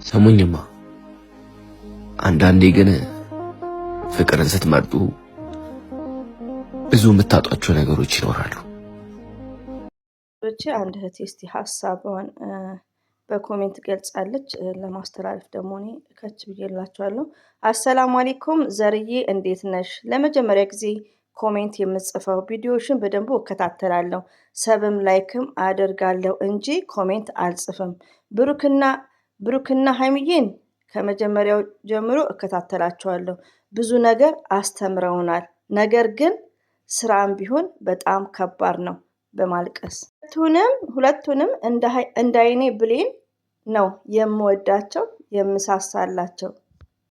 ሰሙኝማ አንዳንዴ ግን ፍቅርን ስትመርጡ ብዙ የምታጧቸው ነገሮች ይኖራሉ። አንድ እህቴ እስቲ ሀሳቧን በኮሜንት ገልጻለች። ለማስተላለፍ ደግሞ እኔ ከች ብዬላችኋለሁ። አሰላሙ አለይኩም ዘርዬ እንዴት ነሽ? ለመጀመሪያ ጊዜ ኮሜንት የምጽፈው ቪዲዮሽን በደንብ እከታተላለሁ፣ ሰብም ላይክም አደርጋለሁ እንጂ ኮሜንት አልጽፍም። ብሩክና ሀይሚዬን ከመጀመሪያው ጀምሮ እከታተላቸዋለሁ። ብዙ ነገር አስተምረውናል። ነገር ግን ስራም ቢሆን በጣም ከባድ ነው በማልቀስ ሁለቱንም እንደ አይኔ ብሌን ነው የምወዳቸው የምሳሳላቸው።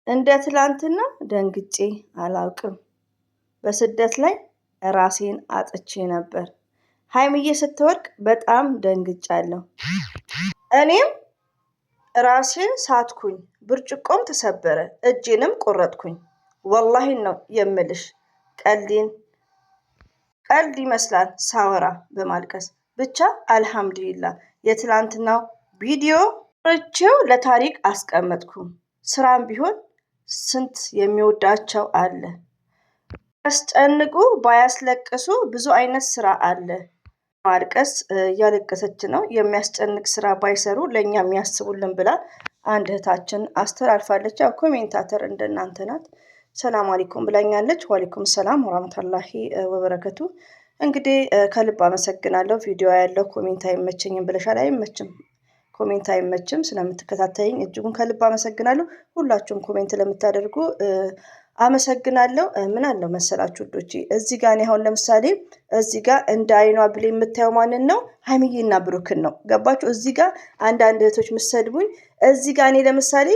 እንደ ትላንትና ደንግጬ አላውቅም። በስደት ላይ ራሴን አጥቼ ነበር። ሀይሚዬ ስትወድቅ በጣም ደንግጫለሁ። እኔም ራሴን ሳትኩኝ፣ ብርጭቆም ተሰበረ፣ እጄንም ቆረጥኩኝ። ወላሂ ነው የምልሽ። ቀልድ ይመስላል ሳወራ በማልቀስ ብቻ። አልሐምዱሊላህ የትላንትናው ቪዲዮ ርቼው ለታሪክ አስቀመጥኩ። ስራም ቢሆን ስንት የሚወዳቸው አለ። ያስጨንቁ ባያስለቅሱ ብዙ አይነት ስራ አለ። ማልቀስ እያለቀሰች ነው። የሚያስጨንቅ ስራ ባይሰሩ ለእኛ የሚያስቡልን ብላ አንድ እህታችን አስተላልፋለች። ያው ኮሜንታተር እንደናንተ ናት። ሰላም አለይኩም ብላኛለች። ወአለይኩም ሰላም ወራህመቱላሂ ወበረከቱ። እንግዲህ ከልብ አመሰግናለሁ። ቪዲዮ ያለው ኮሜንት አይመቸኝም ብለሻል። አይመችም፣ ኮሜንት አይመችም። ስለምትከታተይኝ እጅጉን ከልብ አመሰግናለሁ። ሁላችሁም ኮሜንት ለምታደርጉ አመሰግናለሁ። ምን አለው መሰላችሁ ውዶቼ፣ እዚህ ጋር አሁን ለምሳሌ እዚህ ጋር እንደ አይኗ ብሌ የምታየው ማንን ነው? ሀይሚዬና ብሩክን ነው። ገባችሁ? እዚህ ጋር አንዳንድ እህቶች ምሰድቡኝ፣ እዚህ ጋር እኔ ለምሳሌ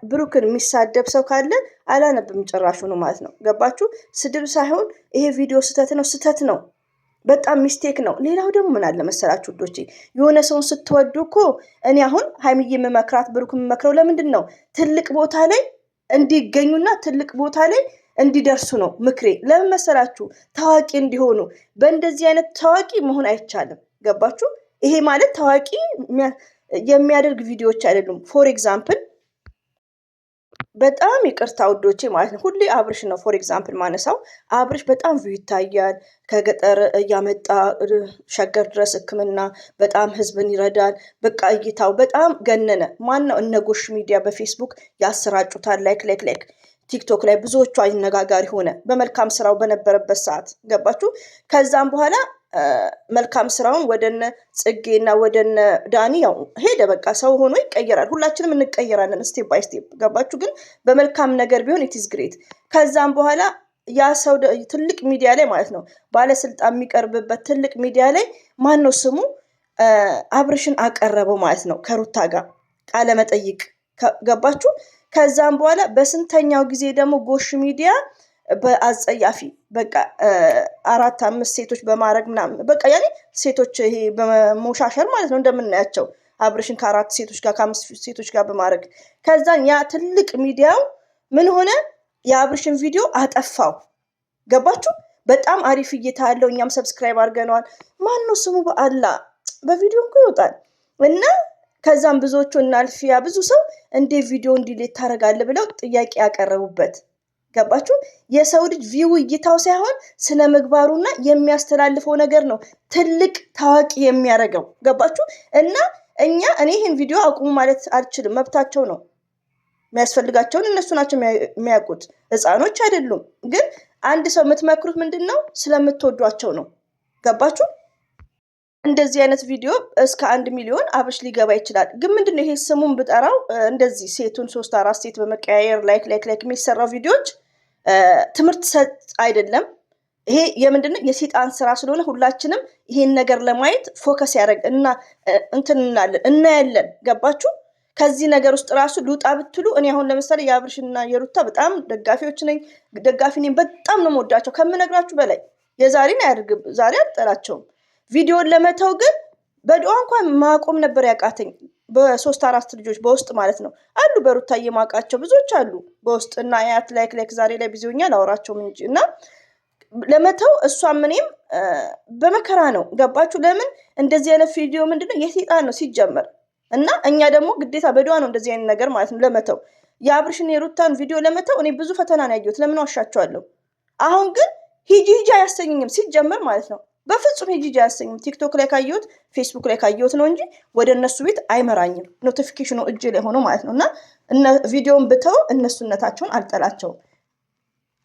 ብሩክን የሚሳደብ ሰው ካለ አላነብም ጭራሹኑ ማለት ነው። ገባችሁ? ስድብ ሳይሆን ይሄ ቪዲዮ ስህተት ነው፣ በጣም ሚስቴክ ነው። ሌላው ደግሞ ምን አለ መሰላችሁ ውዶቼ፣ የሆነ ሰውን ስትወዱ እኮ እኔ አሁን ሀይሚዬ የምመክራት ብሩክ የምመክረው ለምንድን ነው? ትልቅ ቦታ ላይ እንዲገኙና ትልቅ ቦታ ላይ እንዲደርሱ ነው ምክሬ። ለምን መሰላችሁ? ታዋቂ እንዲሆኑ። በእንደዚህ አይነት ታዋቂ መሆን አይቻልም። ገባችሁ? ይሄ ማለት ታዋቂ የሚያደርግ ቪዲዮዎች አይደሉም። ፎር ኤግዛምፕል በጣም ይቅርታ ውዶቼ ማለት ነው፣ ሁሌ አብርሽ ነው ፎር ኤግዛምፕል ማነሳው። አብርሽ በጣም ቪው ይታያል፣ ከገጠር እያመጣ ሸገር ድረስ ሕክምና በጣም ህዝብን ይረዳል። በቃ እይታው በጣም ገነነ። ማን ነው? እነ ጎሽ ሚዲያ በፌስቡክ ያሰራጩታል። ላይክ ቲክቶክ ላይ ብዙዎቹ አነጋጋሪ ሆነ በመልካም ስራው በነበረበት ሰዓት። ገባችሁ? ከዛም በኋላ መልካም ስራውን ወደነ ጽጌና ወደነ ዳኒ ያው ሄደ። በቃ ሰው ሆኖ ይቀየራል። ሁላችንም እንቀየራለን ስቴፕ ባይ ስቴፕ። ገባችሁ? ግን በመልካም ነገር ቢሆን ኢት ኢዝ ግሬት። ከዛም በኋላ ያ ሰው ትልቅ ሚዲያ ላይ ማለት ነው፣ ባለስልጣን የሚቀርብበት ትልቅ ሚዲያ ላይ ማን ነው ስሙ? አብርሽን አቀረበው ማለት ነው ከሩታ ጋር ቃለ መጠይቅ። ገባችሁ? ከዛም በኋላ በስንተኛው ጊዜ ደግሞ ጎሽ ሚዲያ በአጸያፊ በቃ 4-5 ሴቶች በማድረግ ምናምን በቃ ያኔ ሴቶች ይሄ በመሞሻሸር ማለት ነው እንደምናያቸው አብርሽን ከ4 ሴቶች ጋር ከ5 ሴቶች ጋር በማድረግ ከዛን ያ ትልቅ ሚዲያው ምን ሆነ? የአብርሽን ቪዲዮ አጠፋው። ገባችሁ? በጣም አሪፍ እይታ ያለው እኛም ሰብስክራይብ አድርገነዋል። ማን ነው ስሙ? በአላ በቪዲዮ እንኳን ይወጣል። እና ከዛም ብዙዎቹ እናልፊያ ብዙ ሰው እንደ ቪዲዮ እንዲሌት ታደርጋለህ ብለው ጥያቄ ያቀረቡበት። ገባችሁ? የሰው ልጅ ቪው እይታው ሳይሆን ስነ ምግባሩና የሚያስተላልፈው ነገር ነው ትልቅ ታዋቂ የሚያደርገው። ገባችሁ? እና እኔ ይህን ቪዲዮ አቁሙ ማለት አልችልም፣ መብታቸው ነው። የሚያስፈልጋቸውን እነሱ ናቸው የሚያውቁት፣ ህፃኖች አይደሉም። ግን አንድ ሰው የምትመክሩት ምንድን ነው? ስለምትወዷቸው ነው። ገባችሁ? እንደዚህ አይነት ቪዲዮ እስከ 1 ሚሊዮን አብርሽ ሊገባ ይችላል። ግን ምንድነው ይሄ ስሙን ብጠራው እንደዚህ ሴቱን 3-4 ሴት በመቀያየር ላይክ የሚሰራው ቪዲዮዎች ትምህርት ሰጥ አይደለም። ይሄ የምንድነው የሰይጣን ስራ ስለሆነ ሁላችንም ይሄን ነገር ለማየት ፎከስ ያደርግ እና እናያለን። ገባችሁ? ከዚህ ነገር ውስጥ ራሱ ልውጣ ብትሉ እኔ አሁን ለምሳሌ የአብርሽና የሩታ በጣም ደጋፊ ነኝ። በጣም ነው የምወዳቸው ከምነግራችሁ በላይ። የዛሬን አያድርግም፣ ዛሬ አልጠላቸውም። ቪዲዮን ለመተው ግን በዱዓ እንኳን ማቆም ነበር ያቃተኝ። በ3-4 ልጆች በውስጥ ማለት ነው አሉ። በሩታ የማቃቸው ብዙዎች አሉ በውስጥ እና አያት ላይክ ዛሬ ላይ ቢዚውኛ ላወራቸው እንጂ እና ለመተው እሷም እኔም በመከራ ነው። ገባችሁ? ለምን እንደዚህ አይነት ቪዲዮ ምንድነው የሰይጣን ነው ሲጀመር። እና እኛ ደግሞ ግዴታ በዱዓ ነው እንደዚህ አይነት ነገር ማለት ነው ለመተው። የአብርሽን የሩታን ቪዲዮ ለመተው እኔ ብዙ ፈተና ነው ያየሁት። ለምን ዋሻቸዋለሁ? አሁን ግን ሂጂ አያሰኝም ሲጀመር ማለት ነው። በፍጹም ሂጂ አያሰኝም። ቲክቶክ ላይ ካየሁት ፌስቡክ ላይ ካየሁት ነው እንጂ ወደ እነሱ ቤት አይመራኝም። ኖቲፊኬሽኑ እጄ ላይ ሆኖ ማለት ነው። እና ቪዲዮን ብተው እነሱነታቸውን አልጠላቸውም።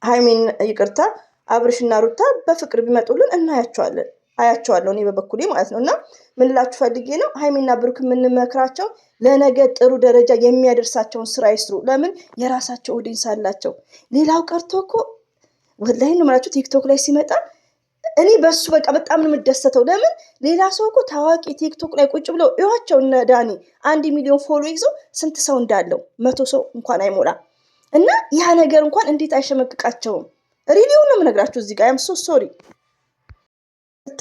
ሀይሚን ይቅርታ አብርሽና ሩታ በፍቅር ቢመጡልን እናያቸዋለን። አያቸዋለሁ እኔ በበኩሌ ማለት ነው። እና ምን ላችሁ ፈልጌ ነው ሀይሚና ብሩክ የምንመክራቸው ለነገ ጥሩ ደረጃ የሚያደርሳቸውን ስራ ይስሩ። ለምን የራሳቸው ኦዲንስ አላቸው። ሌላው ቀርቶ እኮ ወላሂ ነው የምላችሁ ቲክቶክ ላይ ሲመጣ እኔ በሱ በቃ በጣም ነው የምደሰተው። ለምን ሌላ ሰው እኮ ታዋቂ ቲክቶክ ላይ ቁጭ ብለው እዩዋቸው እነ ዳኒ 1 ሚሊዮን ፎሎ ይዘው ስንት ሰው እንዳለው 100 ሰው እንኳን አይሞላ። እና ያ ነገር እንኳን እንዴት አይሸመቅቃቸውም? ሪሊው ነው የምነግራችሁ እዚህ ጋር አም ሶ ሶሪ።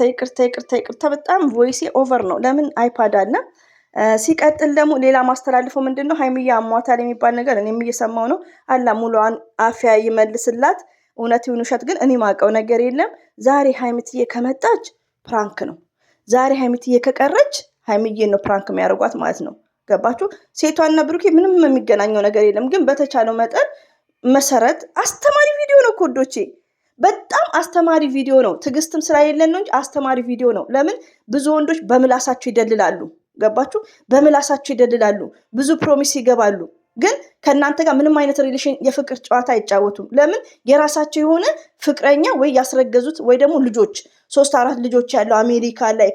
ይቅርታ በጣም ቮይሴ ኦቨር ነው። ለምን አይፓድ አለ። ሲቀጥል ደግሞ ሌላ ማስተላልፈው ምንድነው ሀይሚያ አሟታል የሚባል ነገር እኔም እየሰማው ነው። አላ ሙሉዋን አፍያ ይመልስላት። እውነት ይሁን ውሸት ግን እኔ ማውቀው ነገር የለም። ዛሬ ሀይሚትዬ ከመጣች ፕራንክ ነው። ዛሬ ሀይሚትዬ ከቀረች ሀይሚዬ ነው ፕራንክ የሚያደርጓት ማለት ነው። ገባችሁ? ሴቷና ብሩኬ ምንም የሚገናኘው ነገር የለም። ግን በተቻለው መጠን መሰረት አስተማሪ ቪዲዮ ነው ኮዶቼ፣ በጣም አስተማሪ ቪዲዮ ነው። ትዕግስትም ስለሌለን ነው እንጂ አስተማሪ ቪዲዮ ነው። ለምን ብዙ ወንዶች በምላሳቸው ይደልላሉ። ገባችሁ? በምላሳቸው ይደልላሉ፣ ብዙ ፕሮሚስ ይገባሉ። ግን ከእናንተ ጋር ምንም አይነት ሪሌሽን የፍቅር ጨዋታ አይጫወቱም። ለምን የራሳቸው የሆነ ፍቅረኛ ወይ ያስረገዙት ወይ ደግሞ ልጆች 3-4 ልጆች ያለው አሜሪካ ላይ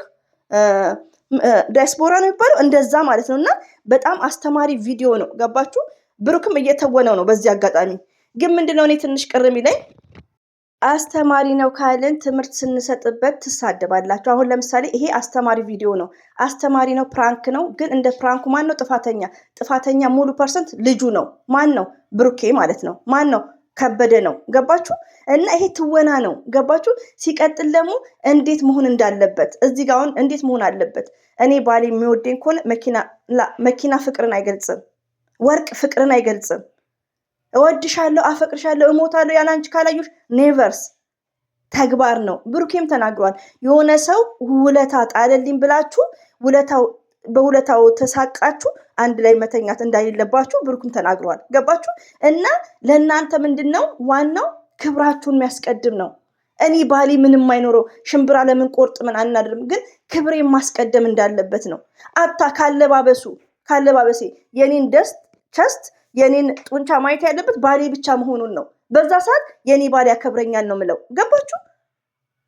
ዳያስፖራ ነው የሚባለው እንደዛ ማለት ነው። እና በጣም አስተማሪ ቪዲዮ ነው። ገባችሁ? ብሩክም እየተወነው ነው። በዚህ አጋጣሚ ግን ምንድነው እኔ ትንሽ ቅር የሚለኝ አስተማሪ ነው ካልን ትምህርት ስንሰጥበት ትሳደባላችሁ። አሁን ለምሳሌ ይሄ አስተማሪ ቪዲዮ ነው፣ አስተማሪ ነው፣ ፕራንክ ነው። ግን እንደ ፕራንኩ ማን ነው ጥፋተኛ? ሙሉ ፐርሰንት ልጁ ነው። ማን ነው? ብሩኬ ማለት ነው። ማን ነው? ከበደ ነው። ገባችሁ? እና ይሄ ትወና ነው። ገባችሁ? ሲቀጥል ደግሞ እንዴት መሆን እንዳለበት እዚህ ጋር አሁን እንዴት መሆን አለበት? እኔ ባሌ የሚወደኝ ከሆነ መኪና ፍቅርን አይገልጽም፣ ወርቅ ፍቅርን አይገልጽም። እወድሻለሁ፣ አፈቅርሻለሁ፣ እሞታለሁ ያላንቺ ካላዩሽ ኔቨርስ ተግባር ነው። ብሩኬም ተናግሯል። የሆነ ሰው ውለታ ጣለልኝ ብላችሁ በውለታው ተሳቃችሁ አንድ ላይ መተኛት እንዳይለባችሁ ብሩክም ተናግሯል። ገባችሁ? እና ለእናንተ ምንድነው ዋናው ክብራችሁን የሚያስቀድም ነው። እኔ ባሌ ምንም አይኖረው ሽምብራ ለምን ቆርጥ ምን አናድርም፣ ግን ክብሬ ማስቀደም እንዳለበት ነው። አታ ካለባበሴ የኔን ቸስት የኔን ጡንቻ ማየት ያለበት ባሌ ብቻ መሆኑን ነው። በዛ ሰዓት የኔ ባል ያከብረኛል ነው ምለው። ገባችሁ?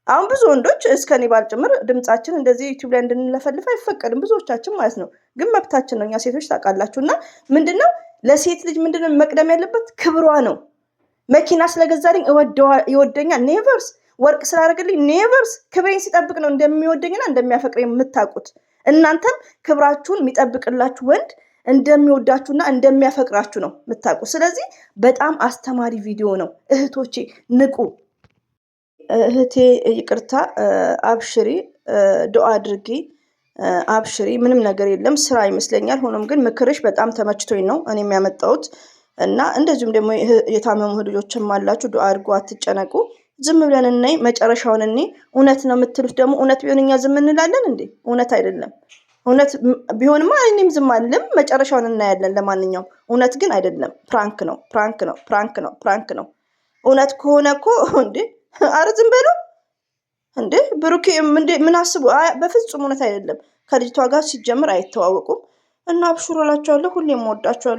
አሁን ብዙ ወንዶች እስከኔ ባል ጭምር ድምጻችን እንደዚህ ዩቲዩብ ላይ እንድንለፈልፍ አይፈቀድም፣ ብዙዎቻችን ማለት ነው። ግን መብታችን ነው። እኛ ሴቶች ታውቃላችሁ። እና ምንድነው ለሴት ልጅ ምንድነው መቅደም ያለበት? ክብሯ ነው። መኪና ስለገዛልኝ ይወደኛል ኔቨርስ። ወርቅ ስላደረገልኝ ኔቨርስ። ክብሬን ሲጠብቅ ነው እንደሚወደኝና እንደሚያፈቅረኝ የምታውቁት። እናንተም ክብራችሁን የሚጠብቅላችሁ ወንድ እንደሚወዳችሁና እንደሚያፈቅራችሁ ነው የምታውቁ። ስለዚህ በጣም አስተማሪ ቪዲዮ ነው። እህቶቼ ንቁ። እህቴ ይቅርታ አብሽሪ፣ ዱአ አድርጊ፣ አብሽሪ። ምንም ነገር የለም፣ ስራ ይመስለኛል። ሆኖም ግን ምክርሽ በጣም ተመችቶኝ ነው እኔም ያመጣሁት። እና እንደዚሁም ደግሞ የታመሙ ልጆችም አላችሁ፣ ዱአ አድርጉ፣ አትጨነቁ። ዝም ብለን እናይ፣ መጨረሻውን እኔ እውነት ነው የምትሉት ደግሞ እውነት ቢሆን እኛ ዝም እንላለን እንዴ? እውነት አይደለም። እውነት ቢሆንማ እኔም ዝም አልልም፣ መጨረሻውን እናያለን። ለማንኛውም እውነት ግን አይደለም፣ ፕራንክ ነው። እውነት ከሆነ እኮ እንዴ አረ ዝም በሉ እንዴ። ብሩኬ ምን አስቡ? በፍጹም እውነት አይደለም። ከልጅቷ ጋር ሲጀምር አይተዋወቁም። እና አብሽሩ እላችኋለሁ። ሁሌም እወዳችኋለሁ።